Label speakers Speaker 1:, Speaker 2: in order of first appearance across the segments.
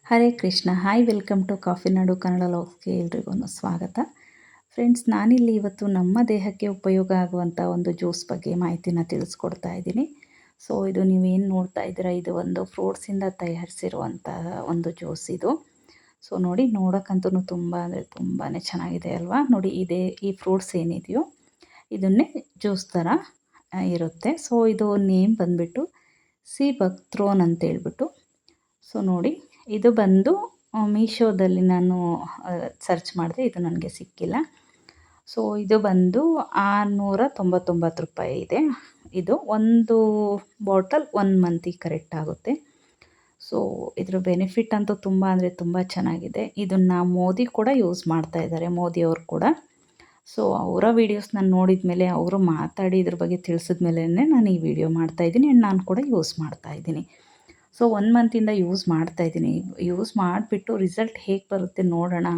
Speaker 1: Hare Krishna. Hi, welcome to coffee Nadu Kannada ಲಾಗ್ಸ್ಗೆ ಎಲ್ರಿಗೂ ಸ್ವಾಗತ. Friends, ನಾನಿಲ್ಲಿ ಇವತ್ತು ನಮ್ಮ ದೇಹಕ್ಕೆ ಉಪಯೋಗ ಆಗುವಂಥ ಒಂದು ಜ್ಯೂಸ್ ಬಗ್ಗೆ ಮಾಹಿತಿನ ತಿಳಿಸ್ಕೊಡ್ತಾ ಇದ್ದೀನಿ. ಸೊ ಇದು ನೀವೇನು ನೋಡ್ತಾ ಇದ್ದೀರಾ, ಇದು ಒಂದು ಫ್ರೂಟ್ಸಿಂದ ತಯಾರಿಸಿರುವಂಥ ಒಂದು ಜ್ಯೂಸ್ ಇದು. ಸೊ ನೋಡಿ, ನೋಡೋಕ್ಕಂತೂ ತುಂಬ ಅಂದರೆ ತುಂಬಾ ಚೆನ್ನಾಗಿದೆ ಅಲ್ವಾ. ನೋಡಿ, ಈ ಫ್ರೂಟ್ಸ್ ಏನಿದೆಯೋ ಇದನ್ನೇ ಜ್ಯೂಸ್ ಥರ ಇರುತ್ತೆ. ಸೊ ಇದು ನೇಮ್ ಬಂದುಬಿಟ್ಟು ಸಿ ಬಕ್ತ್ರೋನ್ ಅಂತ ಹೇಳ್ಬಿಟ್ಟು. ಸೊ ನೋಡಿ, ಇದು ಬಂದು ಮೀಶೋದಲ್ಲಿ ನಾನು ಸರ್ಚ್ ಮಾಡಿದೆ, ಇದು ನನಗೆ ಸಿಕ್ಕಿಲ್ಲ. ಸೊ ಇದು ಬಂದು 699 ರೂಪಾಯಿ ಇದೆ. ಇದು ಒಂದು ಬಾಟಲ್ 1 ಮಂತಿಗೆ ಕರೆಕ್ಟ್ ಆಗುತ್ತೆ. ಸೊ ಇದ್ರ ಬೆನಿಫಿಟ್ ಅಂತೂ ತುಂಬ ಅಂದರೆ ತುಂಬ ಚೆನ್ನಾಗಿದೆ. ಇದನ್ನು ಮೋದಿ ಕೂಡ ಯೂಸ್ ಮಾಡ್ತಾ ಇದ್ದಾರೆ, ಮೋದಿಯವರು ಕೂಡ. ಸೊ ಅವರ ವೀಡಿಯೋಸ್ ನಾನು ನೋಡಿದ ಮೇಲೆ, ಅವರು ಮಾತಾಡಿ ಇದ್ರ ಬಗ್ಗೆ ತಿಳಿಸಿದ ಮೇಲೇ ನಾನು ಈ ವಿಡಿಯೋ ಮಾಡ್ತಾಯಿದ್ದೀನಿ. ಆ್ಯಂಡ್ ನಾನು ಕೂಡ ಯೂಸ್ ಮಾಡ್ತಾಯಿದ್ದೀನಿ. ಸೊ 1 ಮಂತಿಂದ ಯೂಸ್ ಮಾಡ್ತಾಯಿದ್ದೀನಿ. ಯೂಸ್ ಮಾಡಿಬಿಟ್ಟು ರಿಸಲ್ಟ್ ಹೇಗೆ ಬರುತ್ತೆ ನೋಡೋಣ,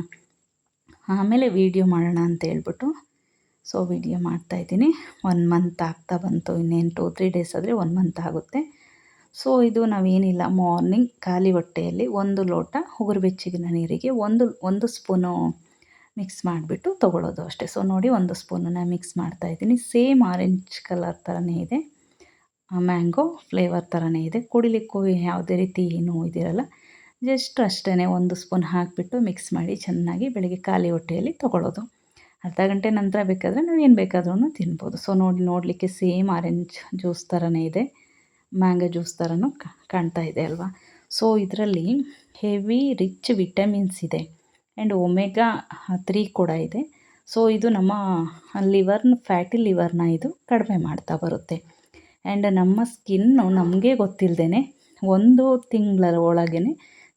Speaker 1: ಆಮೇಲೆ ವೀಡಿಯೋ ಮಾಡೋಣ ಅಂತ ಹೇಳ್ಬಿಟ್ಟು ಸೊ ವೀಡಿಯೋ ಮಾಡ್ತಾಯಿದ್ದೀನಿ. 1 ಮಂತ್ ಆಗ್ತಾ ಬಂತು, ಇನ್ನೇನು 2-3 ಡೇಸ್ ಆದರೆ 1 ಮಂತ್ ಆಗುತ್ತೆ. ಸೊ ಇದು ನಾವೇನಿಲ್ಲ, ಮಾರ್ನಿಂಗ್ ಖಾಲಿ ಹೊಟ್ಟೆಯಲ್ಲಿ 1 ಲೋಟ ಉಗುರು ಬೆಚ್ಚಗಿನ ನೀರಿಗೆ ಒಂದು ಸ್ಪೂನು ಮಿಕ್ಸ್ ಮಾಡಿಬಿಟ್ಟು ತೊಗೊಳ್ಳೋದು ಅಷ್ಟೇ. ಸೊ ನೋಡಿ, 1 ಸ್ಪೂನನ್ನು ಮಿಕ್ಸ್ ಮಾಡ್ತಾಯಿದ್ದೀನಿ. ಸೇಮ್ ಆರೆಂಜ್ ಕಲರ್ ಥರನೇ ಇದೆ, ಮ್ಯಾಂಗೋ ಫ್ಲೇವರ್ ಥರನೇ ಇದೆ. ಕುಡಿಲಿಕ್ಕೂ ಯಾವುದೇ ರೀತಿ ಏನೂ ಇದಿರಲ್ಲ. ಜಸ್ಟ್ ಅಷ್ಟೇ 1 ಸ್ಪೂನ್ ಹಾಕಿಬಿಟ್ಟು ಮಿಕ್ಸ್ ಮಾಡಿ ಚೆನ್ನಾಗಿ ಬೆಳಗ್ಗೆ ಖಾಲಿ ಹೊಟ್ಟೆಯಲ್ಲಿ ತೊಗೊಳ್ಳೋದು. ಅರ್ಧ ಗಂಟೆ ನಂತರ ಬೇಕಾದರೆ ನಾವು ಏನು ಬೇಕಾದ್ರೂ ತಿನ್ಬೋದು. ಸೊ ನೋಡಲಿಕ್ಕೆ ಸೇಮ್ ಆರೆಂಜ್ ಜ್ಯೂಸ್ ಥರನೇ ಇದೆ, ಮ್ಯಾಂಗೋ ಜ್ಯೂಸ್ ಥರನೂ ಕಾಣ್ತಾ ಇದೆ ಅಲ್ವಾ. ಸೊ ಇದರಲ್ಲಿ ಹೆವಿ ರಿಚ್ ವಿಟಮಿನ್ಸ್ ಇದೆ ಆ್ಯಂಡ್ ಒಮೆಗಾ 3 ಕೂಡ ಇದೆ. ಸೊ ಇದು ನಮ್ಮ ಫ್ಯಾಟಿ ಲಿವರ್ನ ಇದು ಕಡಿಮೆ ಮಾಡ್ತಾ ಬರುತ್ತೆ. ಆ್ಯಂಡ್ ನಮ್ಮ ಸ್ಕಿನ್ನು ನಮಗೆ ಗೊತ್ತಿಲ್ಲದೇ 1 ತಿಂಗಳ ಒಳಗೇ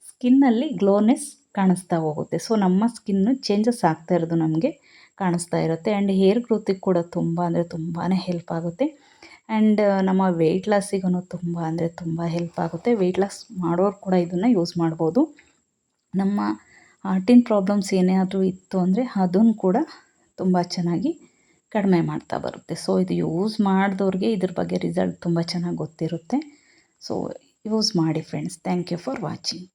Speaker 1: ಸ್ಕಿನ್ನಲ್ಲಿ ಗ್ಲೋನೆಸ್ ಕಾಣಿಸ್ತಾ ಹೋಗುತ್ತೆ. ಸೊ ನಮ್ಮ ಸ್ಕಿನ್ನು ಚೇಂಜಸ್ ಆಗ್ತಾ ಇರೋದು ನಮಗೆ ಕಾಣಿಸ್ತಾ ಇರುತ್ತೆ. ಆ್ಯಂಡ್ ಹೇರ್ ಗ್ರೋತಿಗೆ ಕೂಡ ತುಂಬ ಅಂದರೆ ತುಂಬಾ ಹೆಲ್ಪ್ ಆಗುತ್ತೆ. ಆ್ಯಂಡ್ ನಮ್ಮ ವೆಯ್ಟ್ ಲಾಸಿಗೂ ತುಂಬ ಅಂದರೆ ತುಂಬ ಹೆಲ್ಪ್ ಆಗುತ್ತೆ. ವೆಯ್ಟ್ ಲಾಸ್ ಮಾಡೋರು ಕೂಡ ಇದನ್ನು ಯೂಸ್ ಮಾಡ್ಬೋದು. ನಮ್ಮ ಹಾರ್ಟಿನ ಪ್ರಾಬ್ಲಮ್ಸ್ ಏನಾದರೂ ಇತ್ತು ಅಂದರೆ ಅದನ್ನು ಕೂಡ ತುಂಬ ಚೆನ್ನಾಗಿ ಕಡಿಮೆ ಮಾಡ್ತಾ ಬರುತ್ತೆ. ಸೊ ಇದು ಯೂಸ್ ಮಾಡಿದವ್ರಿಗೆ ಇದ್ರ ಬಗ್ಗೆ ರಿಸಲ್ಟ್ ತುಂಬ ಚೆನ್ನಾಗಿ ಗೊತ್ತಿರುತ್ತೆ. ಸೊ ಯೂಸ್ ಮಾಡಿ friends. Thank you for watching.